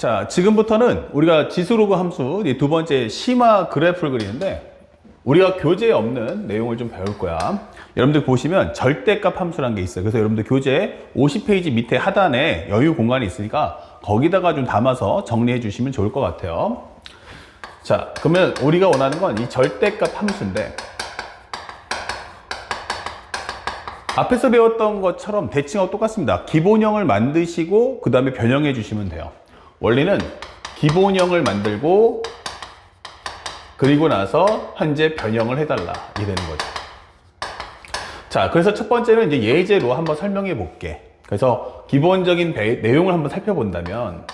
자, 지금부터는 우리가 지수로그 함수 이 두 번째 심화 그래프를 그리는데 우리가 교재에 없는 내용을 좀 배울 거야. 여러분들 보시면 절대값 함수라는 게 있어요. 그래서 여러분들 교재 50페이지 밑에 하단에 여유 공간이 있으니까 거기다가 좀 담아서 정리해 주시면 좋을 것 같아요. 자, 그러면 우리가 원하는 건 이 절대값 함수인데 앞에서 배웠던 것처럼 대칭하고 똑같습니다. 기본형을 만드시고 그 다음에 변형해 주시면 돼요. 원리는 기본형을 만들고 그리고 나서 현재 변형을 해달라 이게 되는 거죠. 자, 그래서 첫 번째는 이제 예제로 한번 설명해 볼게. 그래서 기본적인 내용을 한번 살펴본다면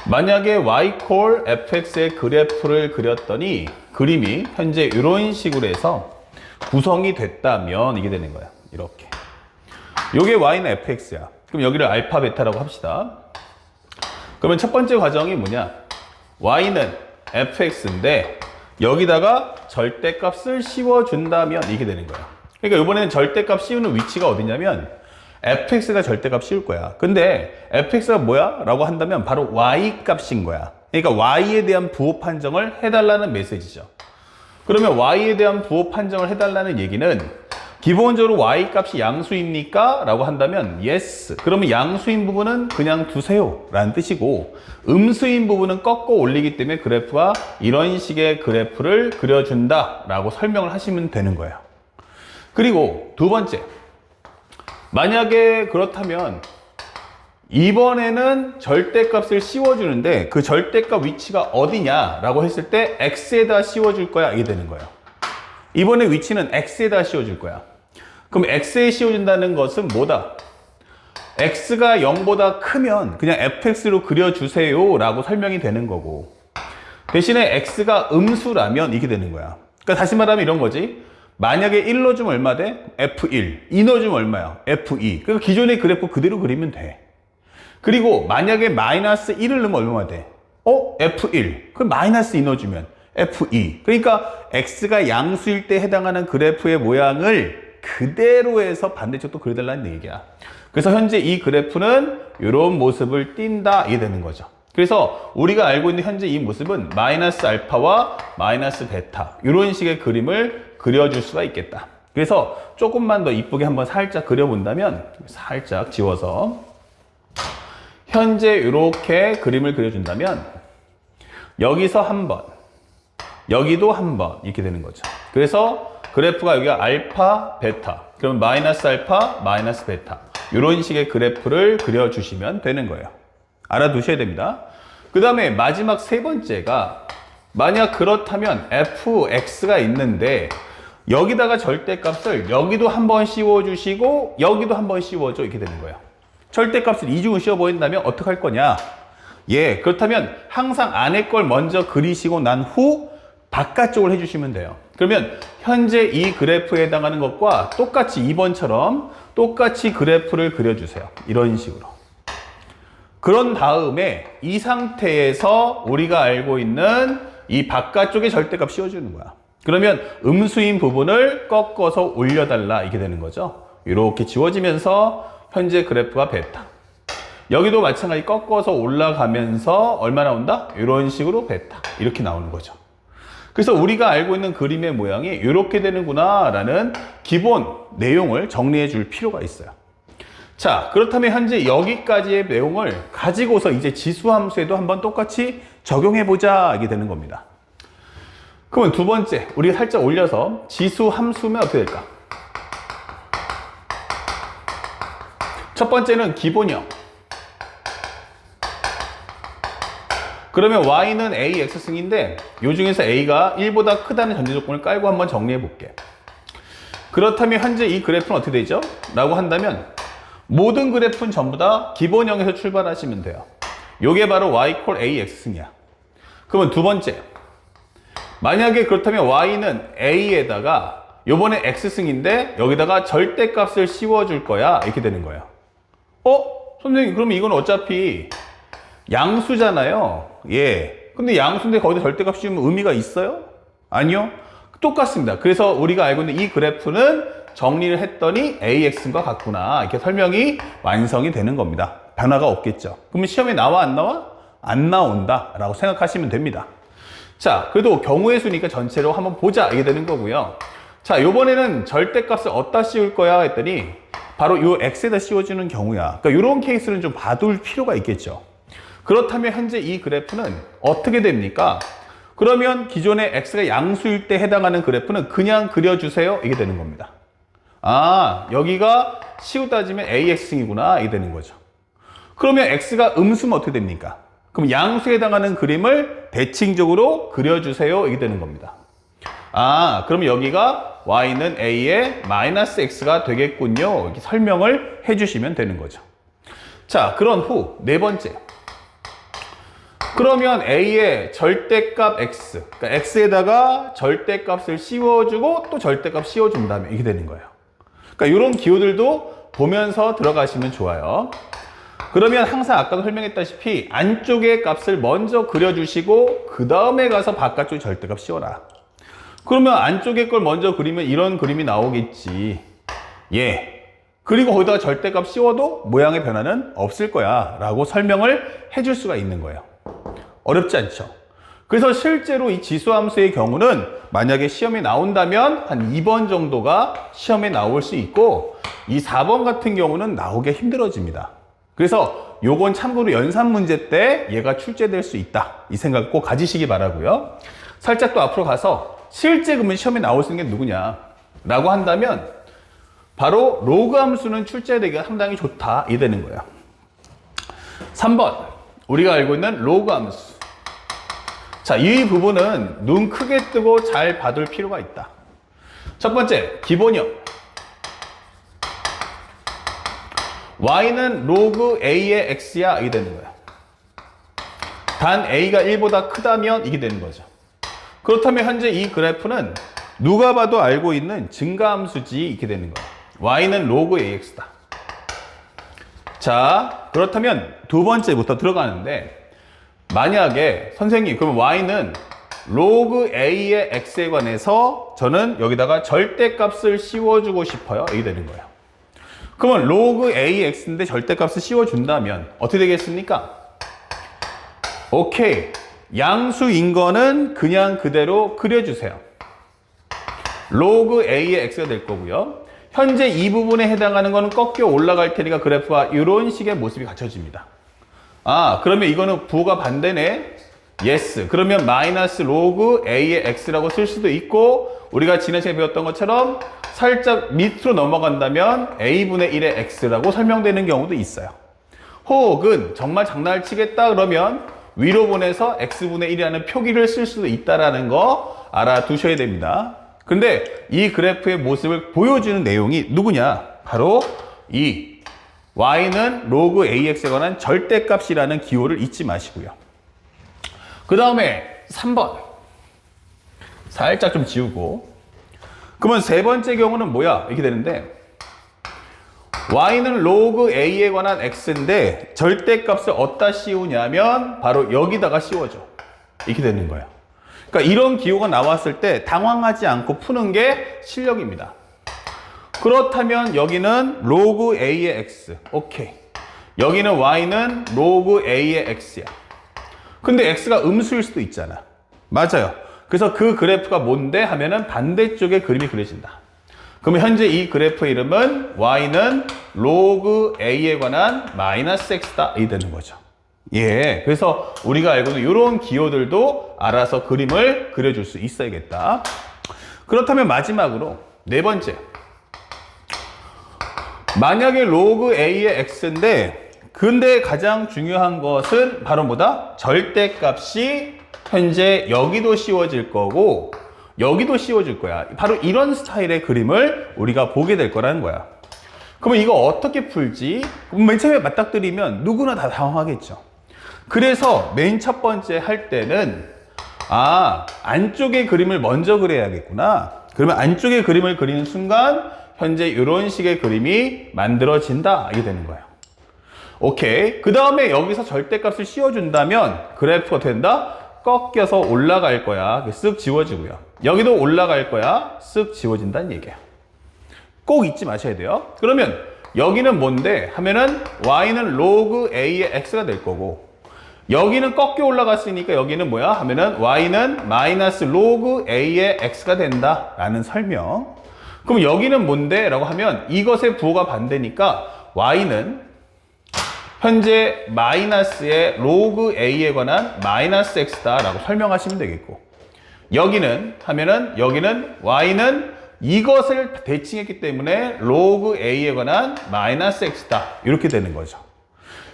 만약에 y 콜 fx의 그래프를 그렸더니 그림이 현재 이런 식으로 해서 구성이 됐다면 이게 되는 거야. 이렇게. 요게 y는 fx야. 그럼 여기를 알파 베타라고 합시다. 그러면 첫 번째 과정이 뭐냐? y는 fx인데 여기다가 절대값을 씌워준다면 이게 되는 거야. 그러니까 이번에는 절대값 씌우는 위치가 어디냐면 fx가 절대값 씌울 거야. 근데 fx가 뭐야? 라고 한다면 바로 y 값인 거야. 그러니까 y에 대한 부호 판정을 해달라는 메시지죠. 그러면 y에 대한 부호 판정을 해달라는 얘기는 기본적으로 y 값이 양수입니까? 라고 한다면 yes. 그러면 양수인 부분은 그냥 두세요 라는 뜻이고 음수인 부분은 꺾어 올리기 때문에 그래프가 이런 식의 그래프를 그려준다 라고 설명을 하시면 되는 거예요. 그리고 두 번째, 만약에 그렇다면 이번에는 절대값을 씌워주는데 그 절대값 위치가 어디냐 라고 했을 때 x에다 씌워줄 거야 이게 되는 거예요. 이번에 위치는 x에다 씌워줄 거야. 그럼 x에 씌워준다는 것은 뭐다? x가 0보다 크면 그냥 fx로 그려주세요 라고 설명이 되는 거고 대신에 x가 음수라면 이게 되는 거야. 그러니까 다시 말하면 이런 거지. 만약에 1 넣어주면 얼마 돼? f1. 2 넣어주면 얼마야? f2. 그러니까 기존의 그래프 그대로 그리면 돼. 그리고 만약에 마이너스 1을 넣으면 얼마 돼? f1. 그럼 마이너스 2 넣어주면 f2. 그러니까 x가 양수일 때 해당하는 그래프의 모양을 그대로 해서 반대쪽도 그려달라는 얘기야. 그래서 현재 이 그래프는 이런 모습을 띈다 이게 되는 거죠. 그래서 우리가 알고 있는 현재 이 모습은 마이너스 알파와 마이너스 베타 이런 식의 그림을 그려줄 수가 있겠다. 그래서 조금만 더 이쁘게 한번 살짝 그려본다면 살짝 지워서 현재 이렇게 그림을 그려준다면 여기서 한 번, 여기도 한 번 이렇게 되는 거죠. 그래서 그래프가 여기가 알파, 베타, 그러면 마이너스 알파, 마이너스 베타 이런 식의 그래프를 그려주시면 되는 거예요. 알아두셔야 됩니다. 그 다음에 마지막 세 번째가 만약 그렇다면 fx가 있는데 여기다가 절대값을 여기도 한번 씌워주시고 여기도 한번 씌워줘 이렇게 되는 거예요. 절대값을 이중을 씌워버린다면 어떻게 할 거냐? 예, 그렇다면 항상 안에 걸 먼저 그리시고 난 후 바깥쪽을 해주시면 돼요. 그러면 현재 이 그래프에 해당하는 것과 똑같이 2번처럼 똑같이 그래프를 그려주세요. 이런 식으로. 그런 다음에 이 상태에서 우리가 알고 있는 이 바깥쪽에 절대값 씌워주는 거야. 그러면 음수인 부분을 꺾어서 올려달라 이게 되는 거죠. 이렇게 지워지면서 현재 그래프가 베타. 여기도 마찬가지 꺾어서 올라가면서 얼마 나온다? 이런 식으로 베타. 이렇게 나오는 거죠. 그래서 우리가 알고 있는 그림의 모양이 이렇게 되는구나 라는 기본 내용을 정리해 줄 필요가 있어요. 자, 그렇다면 현재 여기까지의 내용을 가지고서 이제 지수함수에도 한번 똑같이 적용해 보자 이게 되는 겁니다. 그러면 두 번째, 우리가 살짝 올려서 지수함수면 어떻게 될까? 첫 번째는 기본형. 그러면 y는 a x승인데 이 중에서 a가 1보다 크다는 전제 조건을 깔고 한번 정리해 볼게. 그렇다면 현재 이 그래프는 어떻게 되죠? 라고 한다면 모든 그래프는 전부 다 기본형에서 출발하시면 돼요. 요게 바로 y 콜 a x승이야. 그러면 두 번째, 만약에 그렇다면 y는 a에다가 요번에 x승인데 여기다가 절대값을 씌워줄 거야 이렇게 되는 거예요. 선생님 그러면 이건 어차피 양수잖아요. 예. 근데 양수인데 거기다 절대값 씌우면 의미가 있어요? 아니요. 똑같습니다. 그래서 우리가 알고 있는 이 그래프는 정리를 했더니 AX과 같구나. 이렇게 설명이 완성이 되는 겁니다. 변화가 없겠죠. 그러면 시험에 나와 안 나와? 안 나온다 라고 생각하시면 됩니다. 자, 그래도 경우의 수니까 전체로 한번 보자 이게 되는 거고요. 자, 요번에는 절대값을 어디다 씌울 거야 했더니 바로 요 x에다 씌워주는 경우야. 그러니까 이런 케이스는 좀 봐둘 필요가 있겠죠. 그렇다면 현재 이 그래프는 어떻게 됩니까? 그러면 기존에 x가 양수일 때 해당하는 그래프는 그냥 그려주세요 이게 되는 겁니다. 아, 여기가 씌우 따지면 ax승이구나 이게 되는 거죠. 그러면 x가 음수면 어떻게 됩니까? 그럼 양수에 해당하는 그림을 대칭적으로 그려주세요 이게 되는 겁니다. 아, 그럼 여기가 y는 a의 마이너스 x가 되겠군요. 이렇게 설명을 해주시면 되는 거죠. 자, 그런 후 네 번째. 그러면 a의 절대값 x, 그러니까 x에다가 절대값을 씌워주고 또 절대값 씌워준다면 이게 되는 거예요. 그러니까 이런 기호들도 보면서 들어가시면 좋아요. 그러면 항상 아까도 설명했다시피 안쪽의 값을 먼저 그려주시고 그 다음에 가서 바깥쪽에 절대값 씌워라. 그러면 안쪽에 걸 먼저 그리면 이런 그림이 나오겠지. 예. 그리고 거기다가 절대값 씌워도 모양의 변화는 없을 거야 라고 설명을 해줄 수가 있는 거예요. 어렵지 않죠? 그래서 실제로 이 지수함수의 경우는 만약에 시험에 나온다면 한 2번 정도가 시험에 나올 수 있고 이 4번 같은 경우는 나오기 힘들어집니다. 그래서 요건 참고로 연산 문제 때 얘가 출제될 수 있다. 이 생각 꼭 가지시기 바라고요. 살짝 또 앞으로 가서 실제 그러면 시험에 나올 수 있는 게 누구냐 라고 한다면 바로 로그 함수는 출제되기가 상당히 좋다. 이 되는 거예요. 3번 우리가 알고 있는 로그 함수. 자, 이 부분은 눈 크게 뜨고 잘 봐둘 필요가 있다. 첫 번째, 기본형. y는 로그 a의 x야 이게 되는 거야. 단 a가 1보다 크다면 이게 되는 거죠. 그렇다면 현재 이 그래프는 누가 봐도 알고 있는 증가함수지 이렇게 되는 거야. y는 로그 ax다. 자, 그렇다면 두 번째부터 들어가는데 만약에 선생님 그럼 y는 로그 a의 x에 관해서 저는 여기다가 절대값을 씌워주고 싶어요 이게 되는 거예요. 그러면 로그 ax인데 절대값을 씌워준다면 어떻게 되겠습니까? 오케이, 양수인 거는 그냥 그대로 그려주세요. 로그 a의 x가 될 거고요. 현재 이 부분에 해당하는 거는 꺾여 올라갈 테니까 그래프가 이런 식의 모습이 갖춰집니다. 아, 그러면 이거는 부호가 반대네. yes. 그러면 마이너스 로그 a의 x라고 쓸 수도 있고 우리가 지난 시간에 배웠던 것처럼 살짝 밑으로 넘어간다면 a분의 1의 x라고 설명되는 경우도 있어요. 혹은 정말 장난을 치겠다 그러면 위로 보내서 x분의 1이라는 표기를 쓸 수도 있다는 거 알아두셔야 됩니다. 근데 이 그래프의 모습을 보여주는 내용이 누구냐? 바로 이 y는 로그 ax에 관한 절대값이라는 기호를 잊지 마시고요. 그 다음에 3번 살짝 좀 지우고 그러면 세 번째 경우는 뭐야? 이렇게 되는데 y는 로그 a에 관한 x인데 절대값을 어디다 씌우냐면 바로 여기다가 씌워줘. 이렇게 되는 거예요. 그러니까 이런 기호가 나왔을 때 당황하지 않고 푸는 게 실력입니다. 그렇다면 여기는 로그 a의 x. 오케이. 여기는 y는 로그 a의 x야. 근데 x가 음수일 수도 있잖아. 맞아요. 그래서 그 그래프가 뭔데 하면은 반대쪽에 그림이 그려진다. 그러면 현재 이 그래프의 이름은 y는 로그 a에 관한 마이너스 x다. 이 되는 거죠. 예. 그래서 우리가 알고 있는 이런 기호들도 알아서 그림을 그려줄 수 있어야겠다. 그렇다면 마지막으로 네 번째. 만약에 로그 a의 x인데 근데 가장 중요한 것은 바로 뭐다? 절대값이 현재 여기도 씌워질 거고 여기도 씌워질 거야. 바로 이런 스타일의 그림을 우리가 보게 될 거라는 거야. 그러면 이거 어떻게 풀지? 맨 처음에 맞닥뜨리면 누구나 다 당황하겠죠. 그래서 맨 첫 번째 할 때는 안쪽의 그림을 먼저 그려야겠구나. 그러면 안쪽의 그림을 그리는 순간 현재 이런 식의 그림이 만들어진다. 이게 되는 거예요. 오케이. 그 다음에 여기서 절대값을 씌워준다면 그래프가 된다? 꺾여서 올라갈 거야. 쓱 지워지고요. 여기도 올라갈 거야. 쓱 지워진다는 얘기예요. 꼭 잊지 마셔야 돼요. 그러면 여기는 뭔데 하면은 y는 로그 a의 x가 될 거고, 여기는 꺾여 올라갔으니까 여기는 뭐야 하면은 y는 마이너스 로그 a의 x가 된다 라는 설명. 그럼 여기는 뭔데 라고 하면 이것의 부호가 반대니까 y는 현재 마이너스의 로그 a에 관한 마이너스 x다 라고 설명하시면 되겠고, 여기는 하면은 여기는 y는 이것을 대칭했기 때문에 로그 a에 관한 마이너스 x다 이렇게 되는 거죠.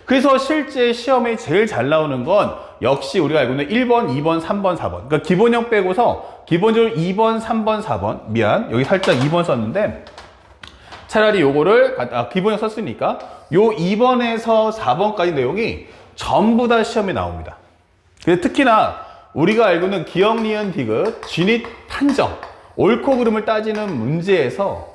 그래서 실제 시험에 제일 잘 나오는 건 역시 우리가 알고 있는 1번, 2번, 3번, 4번. 그러니까 기본형 빼고서 기본적으로 2번, 3번, 4번. 미안. 여기 살짝 2번 썼는데 차라리 요거를 기본형 썼으니까 요 2번에서 4번까지 내용이 전부 다 시험에 나옵니다. 근데 특히나 우리가 알고 있는 기억, 니은, 디귿, 진입, 판정, 옳고 그름을 따지는 문제에서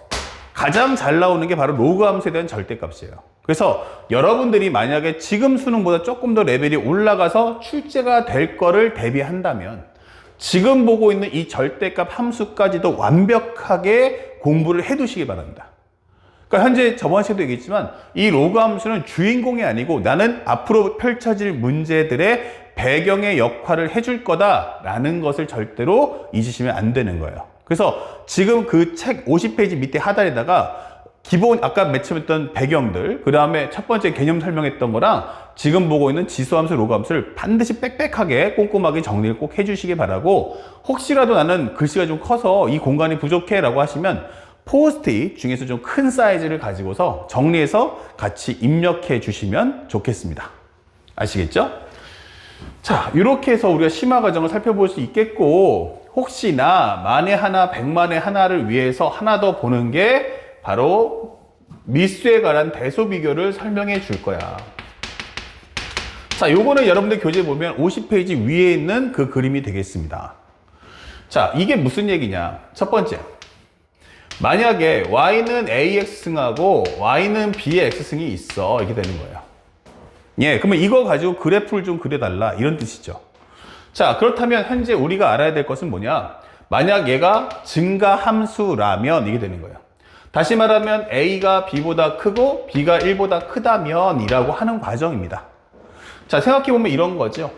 가장 잘 나오는 게 바로 로그 함수에 대한 절대값이에요. 그래서 여러분들이 만약에 지금 수능보다 조금 더 레벨이 올라가서 출제가 될 거를 대비한다면 지금 보고 있는 이 절대값 함수까지도 완벽하게 공부를 해 두시기 바랍니다. 그러니까 현재 저번 시간에도 얘기했지만 이 로그 함수는 주인공이 아니고 나는 앞으로 펼쳐질 문제들의 배경의 역할을 해줄 거다라는 것을 절대로 잊으시면 안 되는 거예요. 그래서 지금 그 책 50페이지 밑에 하단에다가 기본 아까 맨 처음 했던 배경들, 그 다음에 첫 번째 개념 설명했던 거랑 지금 보고 있는 지수함수, 로그함수를 반드시 빽빽하게 꼼꼼하게 정리를 꼭 해주시기 바라고, 혹시라도 나는 글씨가 좀 커서 이 공간이 부족해 라고 하시면 포스트잇 중에서 좀 큰 사이즈를 가지고서 정리해서 같이 입력해 주시면 좋겠습니다. 아시겠죠? 자, 이렇게 해서 우리가 심화 과정을 살펴볼 수 있겠고, 혹시나 만에 하나, 백만에 하나를 위해서 하나 더 보는 게 바로 미수에 관한 대소 비교를 설명해 줄 거야. 자, 요거는 여러분들 교재 보면 50페이지 위에 있는 그 그림이 되겠습니다. 자, 이게 무슨 얘기냐? 첫 번째, 만약에 y는 ax승하고 y는 b의 x승이 있어, 이렇게 되는 거예요. 예, 그러면 이거 가지고 그래프를 좀 그려달라 이런 뜻이죠. 자, 그렇다면 현재 우리가 알아야 될 것은 뭐냐? 만약 얘가 증가함수라면 이게 되는 거예요. 다시 말하면 a가 b보다 크고 b가 1보다 크다면 이라고 하는 과정입니다. 자, 생각해보면 이런 거죠.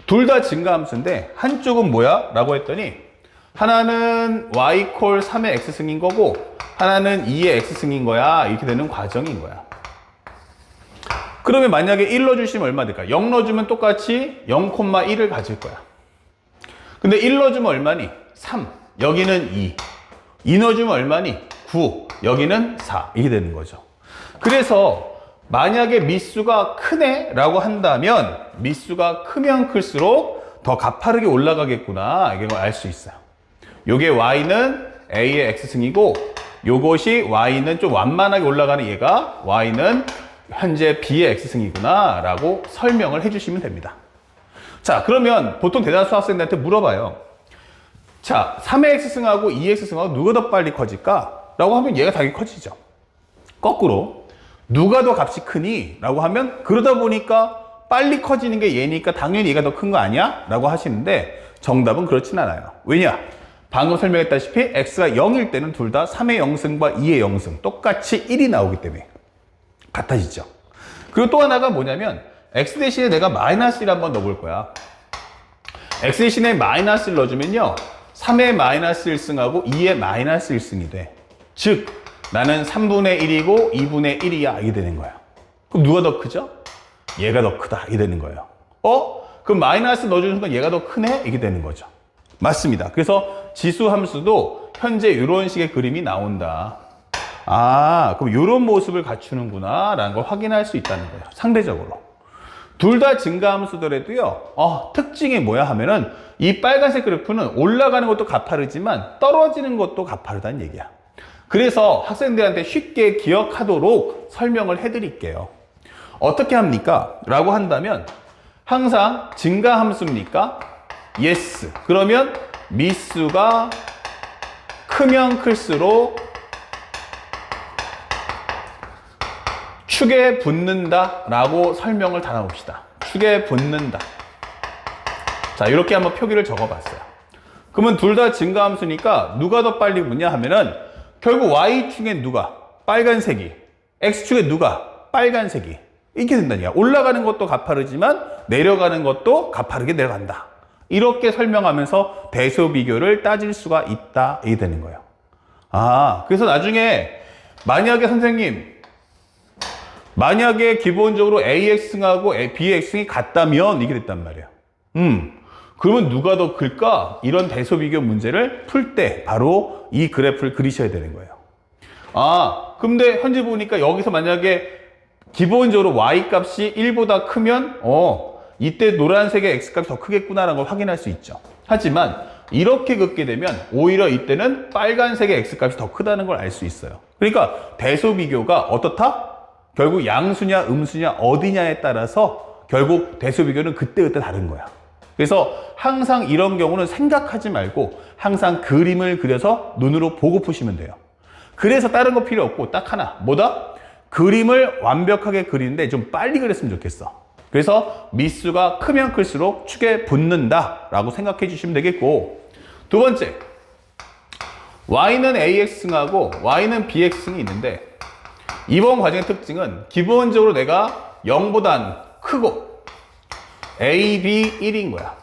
둘 다 증가함수인데 한쪽은 뭐야? 라고 했더니 하나는 y 콜 3의 x승인 거고 하나는 2의 x승인 거야. 이렇게 되는 과정인 거야. 그러면 만약에 1 넣어주시면 얼마 될까? 0 넣어주면 똑같이 0,1을 가질 거야. 근데 1 넣어주면 얼마니? 3. 여기는 2 넣어주면 얼마니? 9. 여기는 4. 이게 되는 거죠. 그래서 만약에 미수가 크네 라고 한다면 미수가 크면 클수록 더 가파르게 올라가겠구나, 이걸 알 수 있어요. 요게 y는 a의 x승이고 요것이 y는 좀 완만하게 올라가는 얘가 y는 현재 b의 x승이구나 라고 설명을 해주시면 됩니다. 자, 그러면 보통 대다수 학생들한테 물어봐요. 자, 3의 x승하고 2의 x승하고 누가 더 빨리 커질까? 라고 하면 얘가 당연히 커지죠. 거꾸로 누가 더 값이 크니? 라고 하면 그러다 보니까 빨리 커지는 게 얘니까 당연히 얘가 더 큰 거 아니야? 라고 하시는데 정답은 그렇진 않아요. 왜냐? 방금 설명했다시피 x가 0일 때는 둘 다 3의 0승과 2의 0승 똑같이 1이 나오기 때문에 같아지죠. 그리고 또 하나가 뭐냐면 x 대신에 내가 마이너스 1 한번 넣어볼 거야. x 대신에 마이너스 1 넣어주면요 3의 마이너스 1승하고 2의 마이너스 1승이 돼. 즉 나는 3분의 1이고 2분의 1이야, 이게 되는 거야. 그럼 누가 더 크죠? 얘가 더 크다, 이게 되는 거예요. 그럼 마이너스 넣어주는 순간 얘가 더 크네? 이게 되는 거죠. 맞습니다. 그래서 지수 함수도 현재 이런 식의 그림이 나온다. 아, 그럼 이런 모습을 갖추는구나 라는 걸 확인할 수 있다는 거예요. 상대적으로. 둘 다 증가함수더라도요, 특징이 뭐야 하면은 이 빨간색 그래프는 올라가는 것도 가파르지만 떨어지는 것도 가파르다는 얘기야. 그래서 학생들한테 쉽게 기억하도록 설명을 해드릴게요. 어떻게 합니까? 라고 한다면 항상 증가함수입니까? yes. 그러면 미수가 크면 클수록 축에 붙는다 라고 설명을 달아봅시다. 축에 붙는다. 자, 이렇게 한번 표기를 적어봤어요. 그러면 둘 다 증가함수니까 누가 더 빨리 붙냐 하면은 결국 Y축에 누가? 빨간색이. X축에 누가? 빨간색이. 이렇게 된다니까. 올라가는 것도 가파르지만 내려가는 것도 가파르게 내려간다. 이렇게 설명하면서 대소 비교를 따질 수가 있다. 이게 되는 거예요. 그래서 나중에 만약에 선생님, 만약에 기본적으로 AX하고 BX이 같다면 이게 됐단 말이에요. 그러면 누가 더 클까? 이런 대소 비교 문제를 풀 때 바로 이 그래프를 그리셔야 되는 거예요. 근데 현재 보니까 여기서 만약에 기본적으로 Y 값이 1보다 크면 이때 노란색의 X 값이 더 크겠구나라는 걸 확인할 수 있죠. 하지만 이렇게 긋게 되면 오히려 이때는 빨간색의 X 값이 더 크다는 걸 알 수 있어요. 그러니까 대소 비교가 어떻다? 결국 양수냐 음수냐 어디냐에 따라서 결국 대소 비교는 그때그때 다른 거야. 그래서 항상 이런 경우는 생각하지 말고 항상 그림을 그려서 눈으로 보고 푸시면 돼요. 그래서 다른 거 필요 없고 딱 하나. 뭐다? 그림을 완벽하게 그리는데 좀 빨리 그렸으면 좋겠어. 그래서 미수가 크면 클수록 축에 붙는다 라고 생각해 주시면 되겠고, 두 번째, Y는 AX승하고 Y는 BX승이 있는데 이번 과정의 특징은 기본적으로 내가 0보단 크고 A, B 1인 거야.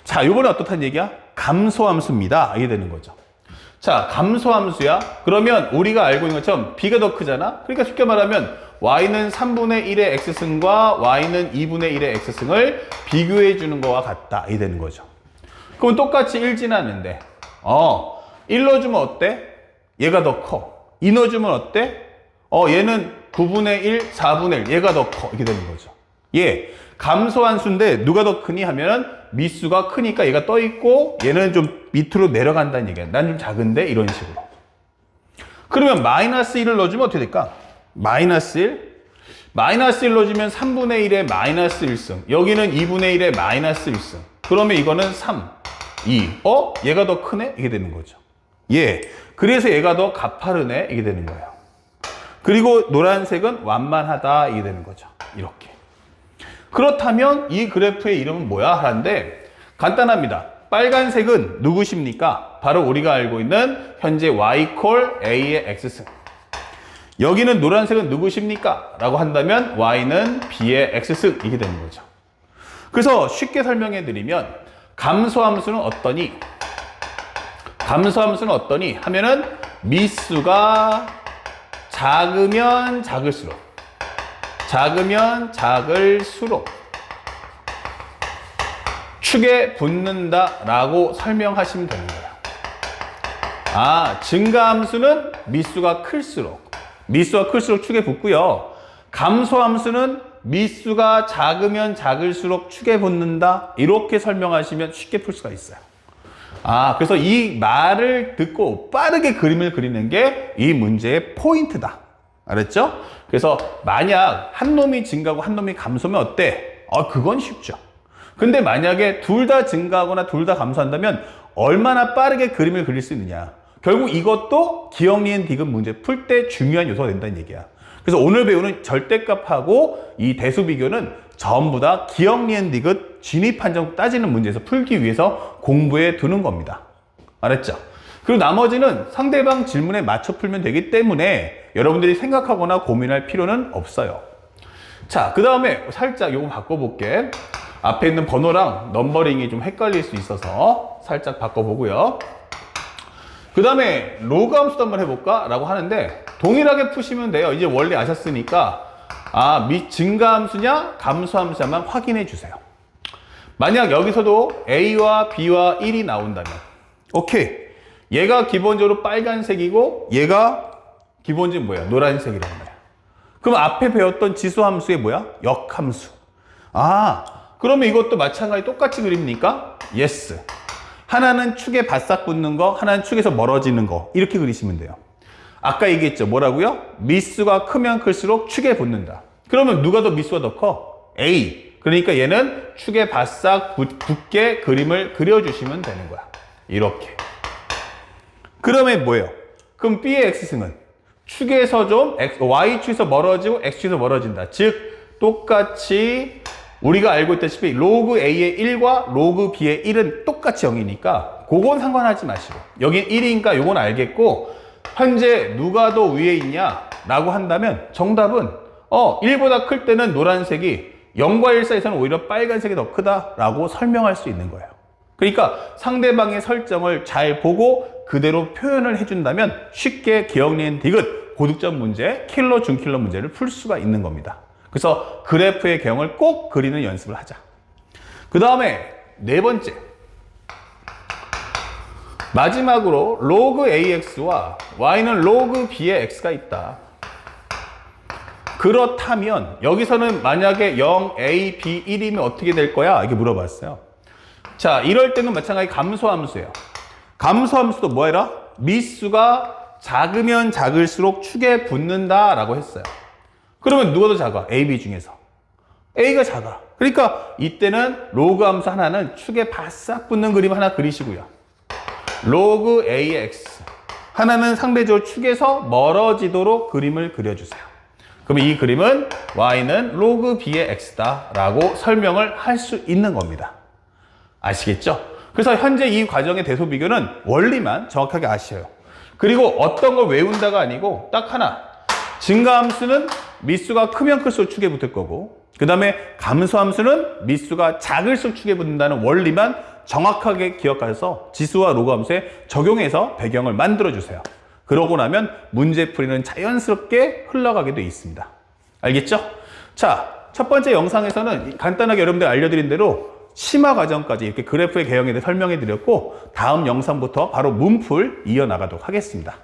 자, 이번에 어떻다는 얘기야? 감소함수입니다. 이게 되는 거죠. 자, 감소함수야? 그러면 우리가 알고 있는 것처럼 B가 더 크잖아? 그러니까 쉽게 말하면 Y는 3분의 1의 X승과 Y는 2분의 1의 X승을 비교해 주는 거와 같다. 이게 되는 거죠. 그럼 똑같이 1 지났는데 1 넣어주면 어때? 얘가 더 커. 2 넣어주면 어때? 얘는 9분의 1, 4분의 1, 얘가 더 커. 이렇게 되는 거죠. 감소한 수인데 누가 더 크니 하면은 미수가 크니까 얘가 떠 있고 얘는 좀 밑으로 내려간다는 얘기야. 난 좀 작은데 이런 식으로. 그러면 마이너스 1을 넣어주면 어떻게 될까? 마이너스 1. 마이너스 1 넣어주면 3분의 1의 마이너스 1승. 여기는 2분의 1의 마이너스 1승. 그러면 이거는 3, 2. 얘가 더 크네? 이게 되는 거죠. 그래서 얘가 더 가파르네? 이게 되는 거예요. 그리고 노란색은 완만하다. 이게 되는 거죠. 이렇게. 그렇다면 이 그래프의 이름은 뭐야? 하는데 간단합니다. 빨간색은 누구십니까? 바로 우리가 알고 있는 현재 Y 콜 A의 X승. 여기는 노란색은 누구십니까? 라고 한다면 Y는 B의 X승. 이게 되는 거죠. 그래서 쉽게 설명해 드리면 감소함수는 어떠니? 감소함수는 어떠니? 하면은 미수가 작으면 작을수록 축에 붙는다라고 설명하시면 되는 거예요. 증가함수는 미수가 클수록 축에 붙고요. 감소함수는 미수가 작으면 작을수록 축에 붙는다. 이렇게 설명하시면 쉽게 풀 수가 있어요. 그래서 이 말을 듣고 빠르게 그림을 그리는 게 이 문제의 포인트다. 알았죠? 그래서 만약 한 놈이 증가하고 한 놈이 감소면 어때? 그건 쉽죠. 근데 만약에 둘 다 증가하거나 둘 다 감소한다면 얼마나 빠르게 그림을 그릴 수 있느냐. 결국 이것도 기억, 니은, 디귿 문제 풀 때 중요한 요소가 된다는 얘기야. 그래서 오늘 배우는 절대값하고 이 대수 비교는 전부 다 기억, 니은, 디귿 진입 판정 따지는 문제에서 풀기 위해서 공부해 두는 겁니다. 알았죠? 그리고 나머지는 상대방 질문에 맞춰 풀면 되기 때문에 여러분들이 생각하거나 고민할 필요는 없어요. 자, 그 다음에 살짝 요거 바꿔볼게. 앞에 있는 번호랑 넘버링이 좀 헷갈릴 수 있어서 살짝 바꿔보고요. 그 다음에 로그 함수도 한번 해볼까? 라고 하는데 동일하게 푸시면 돼요. 이제 원리 아셨으니까 증가함수냐 감소함수냐만 확인해 주세요. 만약 여기서도 A와 B와 1이 나온다면 오케이. 얘가 기본적으로 빨간색이고 얘가 기본적으로 뭐야? 노란색이라는 거야. 그럼 앞에 배웠던 지수함수의 뭐야? 역함수. 그러면 이것도 마찬가지 똑같이 그립니까? Yes. 하나는 축에 바싹 붙는 거, 하나는 축에서 멀어지는 거. 이렇게 그리시면 돼요. 아까 얘기했죠. 뭐라고요? 미수가 크면 클수록 축에 붙는다. 그러면 누가 더 미수가 더 커? A. 그러니까 얘는 축에 바싹 붙게 그림을 그려주시면 되는 거야. 이렇게. 그러면 뭐예요? 그럼 B의 X승은 축에서 좀 Y축에서 멀어지고 X축에서 멀어진다. 즉 똑같이 우리가 알고 있다시피 로그 A의 1과 로그 B의 1은 똑같이 0이니까 그건 상관하지 마시고 여긴 1이니까 요건 알겠고 현재 누가 더 위에 있냐 라고 한다면 정답은 1보다 클 때는 노란색이 0과 1 사이에서는 오히려 빨간색이 더 크다라고 설명할 수 있는 거예요. 그러니까 상대방의 설정을 잘 보고 그대로 표현을 해준다면 쉽게 기억니은 디귿, 고득점 문제, 킬러, 준킬러 문제를 풀 수가 있는 겁니다. 그래서 그래프의 개형을 꼭 그리는 연습을 하자. 그 다음에 네 번째. 마지막으로 로그 AX와 Y는 로그 B의 X가 있다. 그렇다면 여기서는 만약에 0, A, B, 1이면 어떻게 될 거야? 이렇게 물어봤어요. 자, 이럴 때는 마찬가지 감소함수예요. 감소함수도 뭐 해라? 미수가 작으면 작을수록 축에 붙는다라고 했어요. 그러면 누가 더 작아? A, B 중에서. A가 작아. 그러니까 이때는 로그 함수 하나는 축에 바싹 붙는 그림 하나 그리시고요. 로그 AX. 하나는 상대적으로 축에서 멀어지도록 그림을 그려주세요. 그러면 이 그림은 Y는 로그 B의 X다 라고 설명을 할 수 있는 겁니다. 아시겠죠? 그래서 현재 이 과정의 대소 비교는 원리만 정확하게 아셔요. 그리고 어떤 걸 외운다가 아니고 딱 하나. 증가함수는 미수가 크면 클수록 축에 붙을 거고, 그 다음에 감소함수는 미수가 작을수록 축에 붙는다는 원리만 정확하게 기억하셔서 지수와 로그 함수에 적용해서 배경을 만들어 주세요. 그러고 나면 문제풀이는 자연스럽게 흘러가게 돼 있습니다. 알겠죠? 자, 첫 번째 영상에서는 간단하게 여러분들 알려드린 대로 심화 과정까지 이렇게 그래프의 개형에 대해 설명해 드렸고, 다음 영상부터 바로 문풀 이어나가도록 하겠습니다.